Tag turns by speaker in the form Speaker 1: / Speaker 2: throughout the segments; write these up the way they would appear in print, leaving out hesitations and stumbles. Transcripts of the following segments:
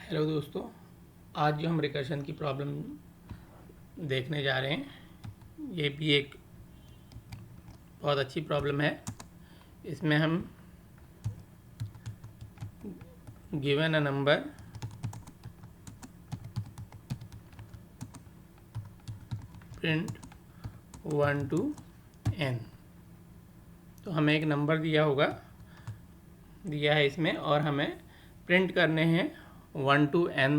Speaker 1: Hello दोस्तों, आज जो हम रिकर्शन की प्रॉब्लम देखने जा रहे हैं ये भी एक बहुत अच्छी प्रॉब्लम है। इसमें हम given a number print 1 to n। तो हमें एक नंबर दिया है इसमें और हमें प्रिंट करने हैं 1 to n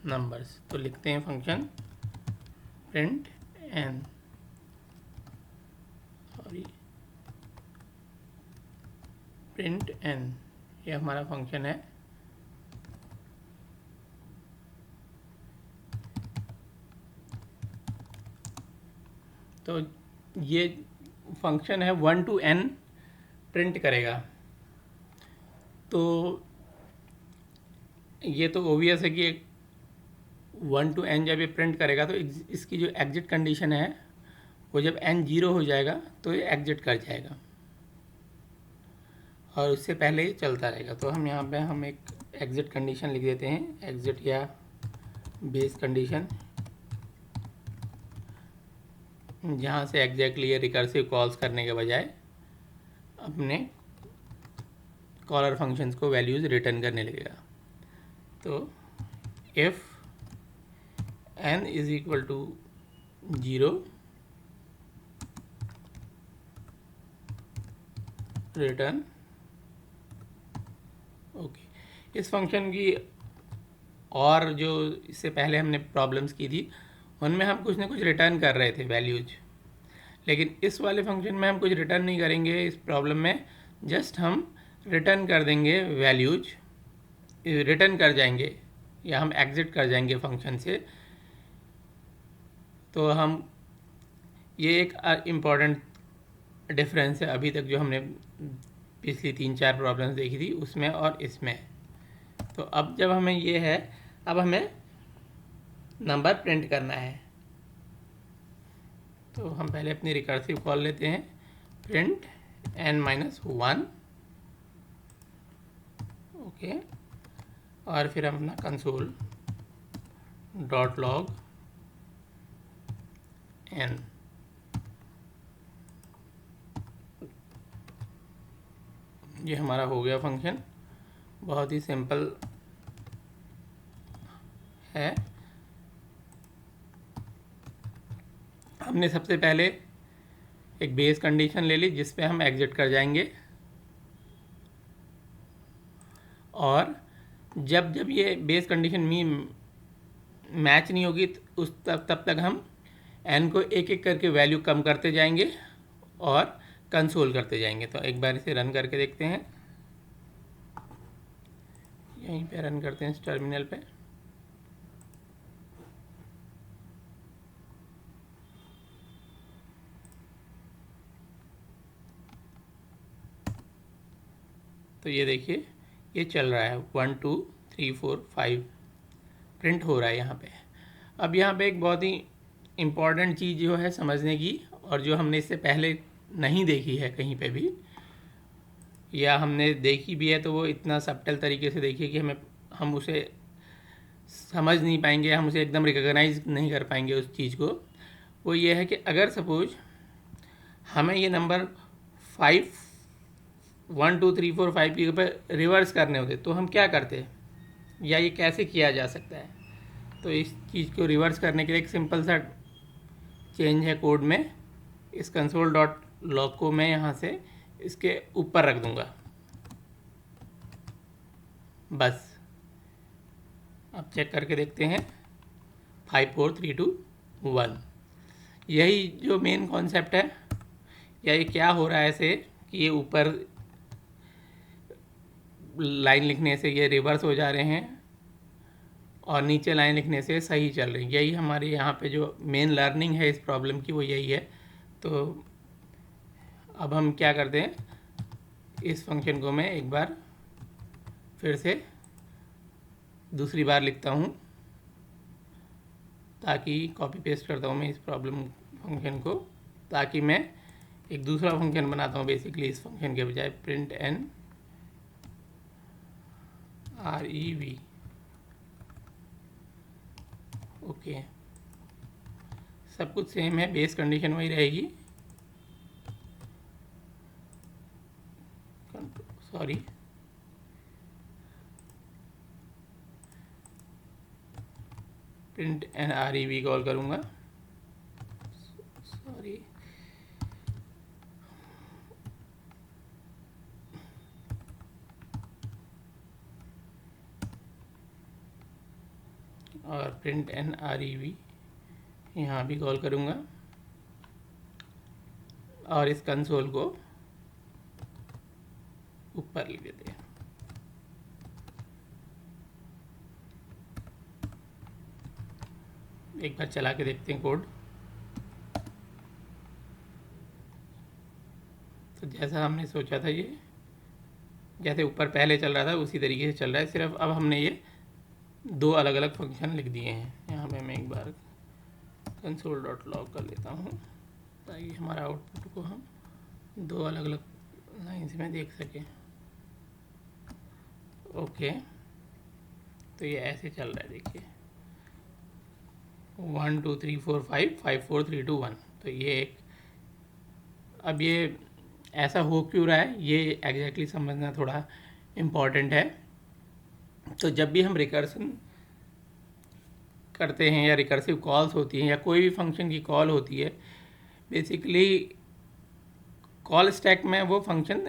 Speaker 1: नंबर्स। तो लिखते हैं function print n। Sorry, print n ये हमारा फंक्शन है। तो ये फंक्शन है 1 to n प्रिंट करेगा। तो ये तो ओबियस है कि 1 to n जब ये प्रिंट करेगा तो इसकी जो एग्जिट कंडीशन है वो जब n 0 हो जाएगा तो ये एग्जिट कर जाएगा और उससे पहले ही चलता रहेगा। तो हम यहाँ पे हम एक एग्जिट कंडीशन लिख देते हैं, एग्जिट या बेस कंडीशन, जहाँ से एग्जैक्टली ये रिकर्सिव कॉल्स करने के बजाय अपने कॉलर फंक्शंस को वैल्यूज़ रिटर्न करने लगेगा। तो if n is equal to 0 return okay. इस फंक्शन की और जो इससे पहले हमने प्रॉब्लम्स की थी उनमें हम कुछ ना कुछ रिटर्न कर रहे थे वैल्यूज, लेकिन इस वाले फंक्शन में हम कुछ रिटर्न नहीं करेंगे। इस प्रॉब्लम में जस्ट हम रिटर्न कर देंगे वैल्यूज, रिटर्न कर जाएंगे या हम एग्जिट कर जाएंगे फंक्शन से। तो हम ये एक इम्पॉर्टेंट डिफरेंस है अभी तक जो हमने पिछली 3-4 प्रॉब्लम्स देखी थी उसमें और इसमें। तो अब जब हमें ये है, अब हमें नंबर प्रिंट करना है। तो हम पहले अपनी रिकर्सिव कॉल लेते हैं, प्रिंट n-1 ओके, और फिर हम अपना कंसोल डॉट लॉग n। ये हमारा हो गया फंक्शन, बहुत ही सिंपल है। हमने सबसे पहले एक बेस कंडीशन ले ली जिस पे हम एग्जिट कर जाएंगे और जब जब ये बेस कंडीशन मैच नहीं होगी तो तब तक हम n को एक एक करके वैल्यू कम करते जाएंगे और कंसोल करते जाएंगे। तो एक बार इसे रन करके देखते हैं, यहीं पे रन करते हैं इस टर्मिनल पे। तो ये देखिए ये चल रहा है 1 2 3 4 5 प्रिंट हो रहा है यहाँ पे। अब यहाँ पे एक बहुत ही इम्पॉर्टेंट चीज़ जो है समझने की, और जो हमने इससे पहले नहीं देखी है कहीं पे भी, या हमने देखी भी है तो वो इतना सब्टल तरीके से देखिए कि हम उसे समझ नहीं पाएंगे, हम उसे एकदम रिकॉग्नाइज नहीं कर पाएंगे उस चीज़ को। वो ये है कि अगर सपोज हमें ये नंबर 1 2 3 4 5 के ऊपर रिवर्स करने होते तो हम क्या करते, या ये कैसे किया जा सकता है। तो इस चीज़ को रिवर्स करने के लिए एक सिंपल सा चेंज है कोड में। इस कंसोल डॉट लॉग को मैं यहाँ से इसके ऊपर रख दूँगा बस। अब चेक करके देखते हैं 5 4 3 2 1। यही जो मेन कॉन्सेप्ट है, या ये क्या हो रहा है ऐसे कि ये ऊपर लाइन लिखने से ये रिवर्स हो जा रहे हैं और नीचे लाइन लिखने से सही चल रही है। यही हमारे यहाँ पे जो मेन लर्निंग है इस प्रॉब्लम की वो यही है। तो अब हम क्या करते हैं, इस फंक्शन को मैं एक बार फिर से दूसरी बार लिखता हूँ, ताकि कॉपी पेस्ट करता हूँ मैं इस प्रॉब्लम फंक्शन को, ताकि मैं एक दूसरा फंक्शन बनाता हूँ बेसिकली इस फंक्शन के बजाय, प्रिंट n REV ओके, सब कुछ सेम है, बेस कंडीशन वही रहेगी। Sorry, print n REV call करूँगा, सॉरी, और प्रिंट एन REV यहाँ भी कॉल करूँगा, और इस कंसोल को ऊपर लिख देते हैं। एक बार चला के देखते हैं कोड। तो जैसा हमने सोचा था, ये जैसे ऊपर पहले चल रहा था उसी तरीके से चल रहा है, सिर्फ अब हमने ये दो अलग अलग फंक्शन लिख दिए हैं। यहाँ पे मैं एक बार console.log कर लेता हूँ ताकि हमारा आउटपुट को हम दो अलग अलग लाइन्स में देख सकें। ओके, तो ये ऐसे चल रहा है, देखिए 1 2 3 4 5 5 4 3 2 1। तो ये एक, अब ये ऐसा हो क्यों रहा है ये एग्जैक्टली समझना थोड़ा इम्पॉर्टेंट है। तो जब भी हम रिकर्सन करते हैं या रिकर्सिव कॉल्स होती हैं या कोई भी फंक्शन की कॉल होती है, बेसिकली कॉल स्टैक में वो फंक्शन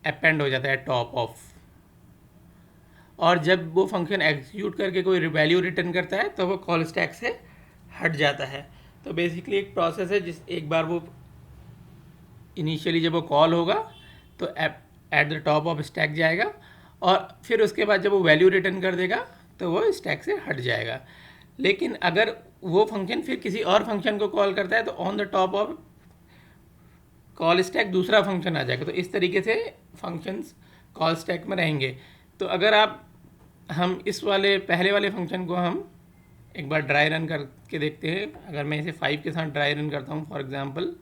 Speaker 1: अपेंड हो जाता है टॉप ऑफ, और जब वो फंक्शन एग्जीक्यूट करके कोई वैल्यू रिटर्न करता है तो वो कॉल स्टैक से हट जाता है। तो बेसिकली एक प्रोसेस है, जिस एक बार वो इनिशियली जब वो कॉल होगा तो at the top of stack जाएगा, और फिर उसके बाद जब वो वैल्यू रिटर्न कर देगा तो वो स्टैक से हट जाएगा। लेकिन अगर वो फंक्शन फिर किसी और फंक्शन को कॉल करता है तो on the top of call stack दूसरा फंक्शन आ जाएगा। तो इस तरीके से फंक्शंस कॉल स्टैक में रहेंगे। तो अगर हम इस वाले पहले वाले फंक्शन को हम एक बार ड्राई रन करके देखते हैं। अगर मैं इसे 5 के साथ ड्राई रन करता हूँ, फॉर एग्जांपल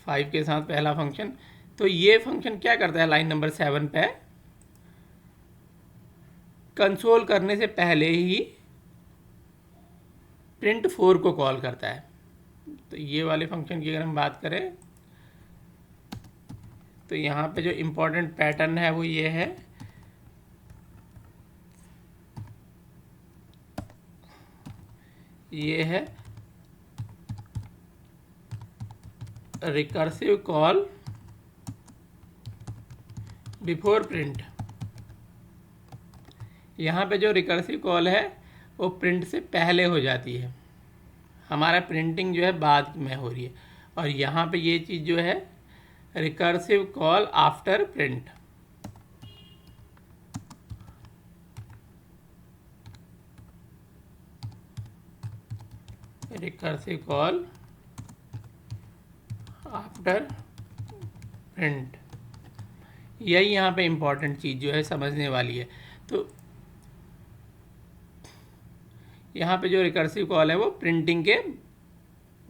Speaker 1: 5 के साथ पहला फंक्शन, तो ये फंक्शन क्या करता है, लाइन नंबर 7 पे कंसोल करने से पहले ही प्रिंट 4 को कॉल करता है। तो ये वाले फंक्शन की अगर हम बात करें तो यहाँ पे जो इम्पोर्टेंट पैटर्न है वो ये है, ये है रिकर्सिव कॉल बिफोर प्रिंट। यहाँ पे जो रिकर्सिव कॉल है वो प्रिंट से पहले हो जाती है, हमारा प्रिंटिंग जो है बाद में हो रही है। और यहाँ पे ये चीज़ जो है recursive call after print. Recursive call after print, यही यहाँ पे इम्पॉर्टेंट चीज़ जो है समझने वाली है। तो यहाँ पे जो रिकर्सिव कॉल है वो प्रिंटिंग के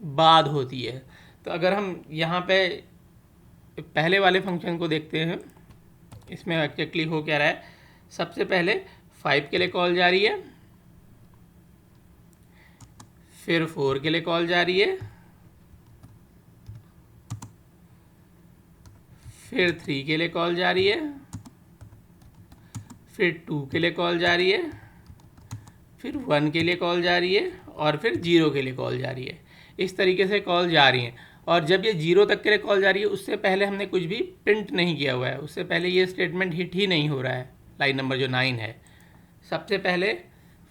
Speaker 1: बाद होती है। तो अगर हम यहाँ पे पहले वाले फंक्शन को देखते हैं, इसमें एक्चुअली हो क्या रहा है, सबसे पहले 5 के लिए कॉल जा रही है, फिर 4 के लिए कॉल जा रही है, फिर 3 के लिए कॉल जा रही है, फिर 2 के लिए कॉल जा रही है, फिर 1 के लिए कॉल जा रही है, और फिर 0 के लिए कॉल जा रही है। इस तरीके से कॉल जा रही हैं। और जब ये 0 तक के लिए कॉल जा रही है उससे पहले हमने कुछ भी प्रिंट नहीं किया हुआ है, उससे पहले ये स्टेटमेंट हिट ही नहीं हो रहा है, लाइन नंबर जो 9 है। सबसे पहले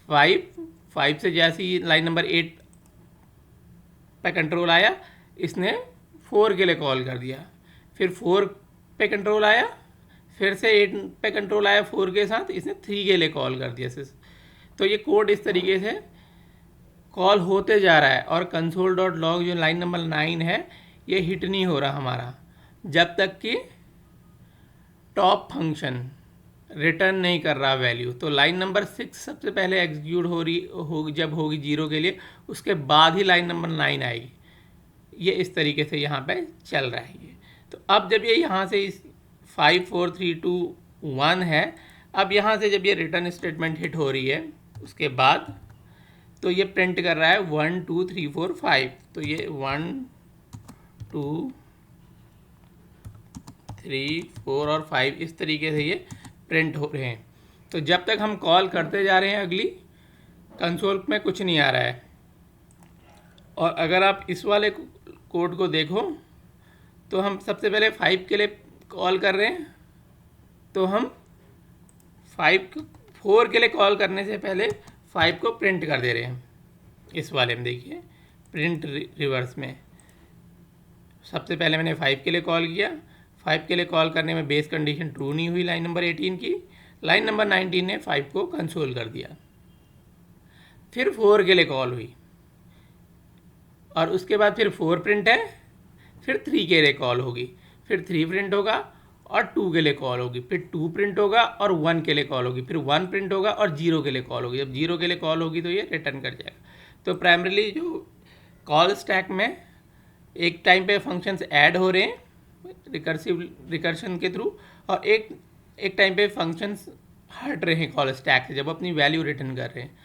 Speaker 1: 5 से जैसे ही लाइन नंबर 8 पे कंट्रोल आया, इसने 4 के लिए कॉल कर दिया, फिर 4 पे कंट्रोल आया, फिर से 8 पे कंट्रोल आया 4 के साथ, इसने 3 के लिए कॉल कर दिया। तो ये कोड इस तरीके से कॉल होते जा रहा है, और console.log जो लाइन नंबर 9 है ये हिट नहीं हो रहा हमारा, जब तक कि टॉप फंक्शन रिटर्न नहीं कर रहा वैल्यू। तो लाइन नंबर 6 सबसे पहले एग्जीक्यूट होगी जब होगी 0 के लिए, उसके बाद ही लाइन नंबर 9 आएगी। ये इस तरीके से यहाँ पे चल रहा है ये। तो अब जब ये यहाँ से इस 5 4 3 2 1 है, अब यहाँ से जब ये रिटर्न स्टेटमेंट हिट हो रही है उसके बाद तो ये प्रिंट कर रहा है 1 2 3 4 5। तो ये 1 2 3 4 और 5 इस तरीके से ये प्रिंट हो रहे हैं। तो जब तक हम कॉल करते जा रहे हैं अगली, कंसोल में कुछ नहीं आ रहा है। और अगर आप इस वाले कोड को देखो तो हम सबसे पहले 5 के लिए कॉल कर रहे हैं, तो हम 4 के लिए कॉल करने से पहले 5 को प्रिंट कर दे रहे हैं। इस वाले में देखिए प्रिंट रिवर्स में सबसे पहले मैंने 5 के लिए कॉल किया, 5 के लिए कॉल करने में बेस कंडीशन ट्रू नहीं हुई लाइन नंबर 18 की, लाइन नंबर 19 ने 5 को कंसोल कर दिया। फिर 4 के लिए कॉल हुई और उसके बाद फिर 4 प्रिंट है, फिर 3 के लिए कॉल होगी, फिर 3 प्रिंट होगा और 2 के लिए कॉल होगी, फिर 2 प्रिंट होगा और 1 के लिए कॉल होगी, फिर 1 प्रिंट होगा और 0 के लिए कॉल होगी। जब 0 के लिए कॉल होगी तो ये रिटर्न कर जाएगा। तो प्राइमरीली जो कॉल स्टैक में एक टाइम पे फंक्शंस ऐड हो रहे हैं रिकर्शन के थ्रू, और एक टाइम पे फंक्शंस हट रहे हैं कॉल स्टैक से जब अपनी वैल्यू रिटर्न कर रहे हैं।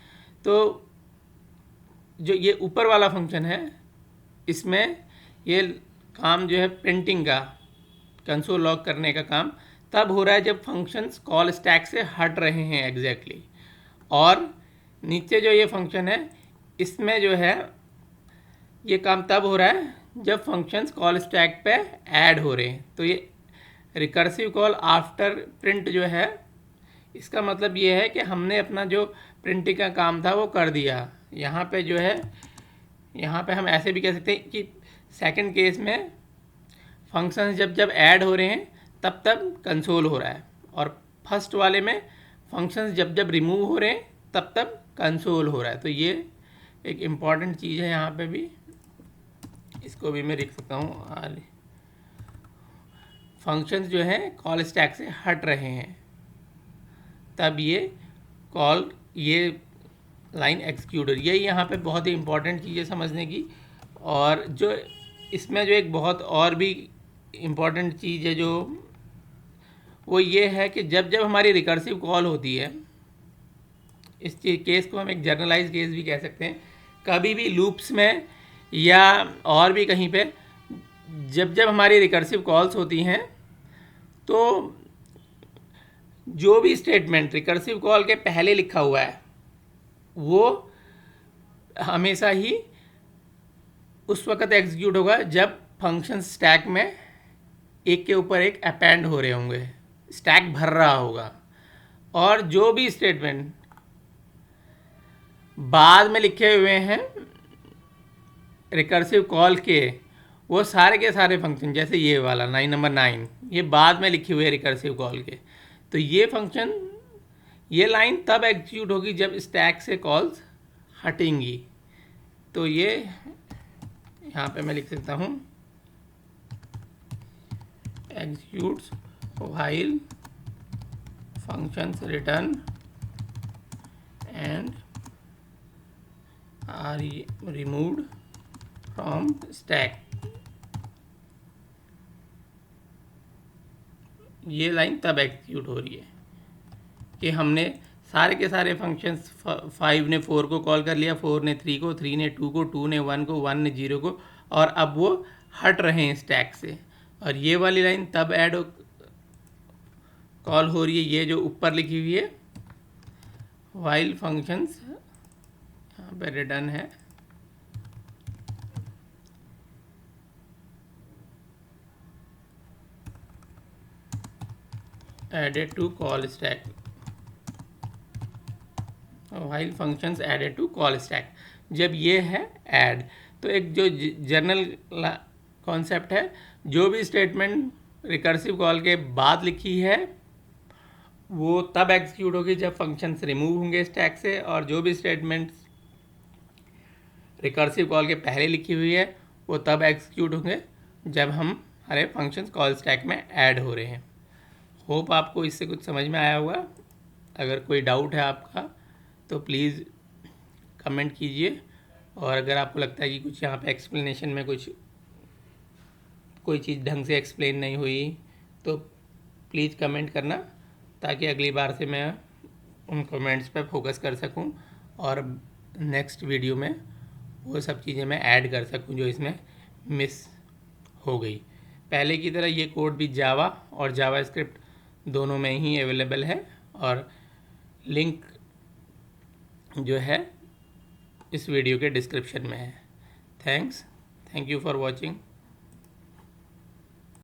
Speaker 1: तो जो ये ऊपर वाला फंक्शन है इसमें ये काम जो है प्रिंटिंग का, कंसोल लॉग करने का काम तब हो रहा है जब फंक्शंस कॉल स्टैक से हट रहे हैं एग्जैक्टली। और नीचे जो ये फंक्शन है इसमें जो है ये काम तब हो रहा है जब फंक्शंस कॉल स्टैक पे ऐड हो रहे हैं। तो ये रिकर्सिव कॉल आफ्टर प्रिंट जो है इसका मतलब ये है कि हमने अपना जो प्रिंटिंग का काम था वो कर दिया। यहाँ पे जो है, यहाँ पे हम ऐसे भी कह सकते हैं कि सेकंड केस में फंक्शंस जब जब ऐड हो रहे हैं तब तब कंसोल हो रहा है, और फर्स्ट वाले में फंक्शंस जब जब रिमूव हो रहे हैं तब तब कंसोल हो रहा है। तो ये एक इम्पॉर्टेंट चीज़ है। यहाँ पे भी इसको भी मैं लिख सकता हूँ, फंक्शंस जो हैं कॉल स्टैक से हट रहे हैं तब ये लाइन एग्जीक्यूट हो रही है। यहाँ पे बहुत ही इंपॉर्टेंट चीज़ है समझने की। और जो इसमें जो एक बहुत और भी इम्पॉर्टेंट चीज़ है जो वो ये है कि जब जब हमारी रिकर्सिव कॉल होती है, इस केस को हम एक जर्नलाइज केस भी कह सकते हैं, कभी भी लूप्स में या और भी कहीं पे जब जब हमारी रिकर्सिव कॉल्स होती हैं तो जो भी स्टेटमेंट रिकर्सिव कॉल के पहले लिखा हुआ है वो हमेशा ही उस वक्त एग्जीक्यूट होगा जब फंक्शन स्टैक में एक के ऊपर एक अपेंड हो रहे होंगे, स्टैक भर रहा होगा। और जो भी स्टेटमेंट बाद में लिखे हुए हैं रिकर्सिव कॉल के, वो सारे के सारे फंक्शन, जैसे ये वाला 9 नंबर 9 ये बाद में लिखे हुए रिकर्सिव कॉल के, तो ये फंक्शन ये लाइन तब एग्जीक्यूट होगी जब स्टैक से कॉल्स हटेंगी। तो ये यहाँ पे मैं लिख सकता हूँ executes while functions return and are removed from stack. ये लाइन तब एग्जीक्यूट हो रही है कि हमने सारे के सारे फंक्शंस 5 ने 4 को कॉल कर लिया, 4 ने 3 को, 3 ने 2 को, 2 ने 1 को, 1 ने 0 को, और अब वो हट रहे हैं स्टैक से। और ये वाली लाइन तब कॉल हो रही है, ये जो ऊपर लिखी हुई है व्हाइल फंक्शंस, यहाँ पे रिटर्न है added to call stack, while functions added to call stack. जब ये है ऐड, तो एक जो जनरल कॉन्सेप्ट है, जो भी स्टेटमेंट रिकर्सिव कॉल के बाद लिखी है वो तब एग्जीक्यूट होगी जब फंक्शंस रिमूव होंगे स्टैक से, और जो भी स्टेटमेंट्स रिकर्सिव कॉल के पहले लिखी हुई है वो तब एग्जीक्यूट होंगे जब हमारे फंक्शंस कॉल स्टैक में ऐड हो रहे हैं। होप आपको इससे कुछ समझ में आया होगा। अगर कोई डाउट है आपका तो प्लीज़ कमेंट कीजिए, और अगर आपको लगता है कि कुछ यहाँ पे एक्सप्लेनेशन में कोई चीज़ ढंग से एक्सप्लेन नहीं हुई तो प्लीज़ कमेंट करना, ताकि अगली बार से मैं उन कमेंट्स पर फोकस कर सकूं और नेक्स्ट वीडियो में वो सब चीज़ें मैं ऐड कर सकूं जो इसमें मिस हो गई। पहले की तरह ये कोड भी जावा और जावास्क्रिप्ट दोनों में ही अवेलेबल है, और लिंक जो है इस वीडियो के डिस्क्रिप्शन में है। Thank you for watching.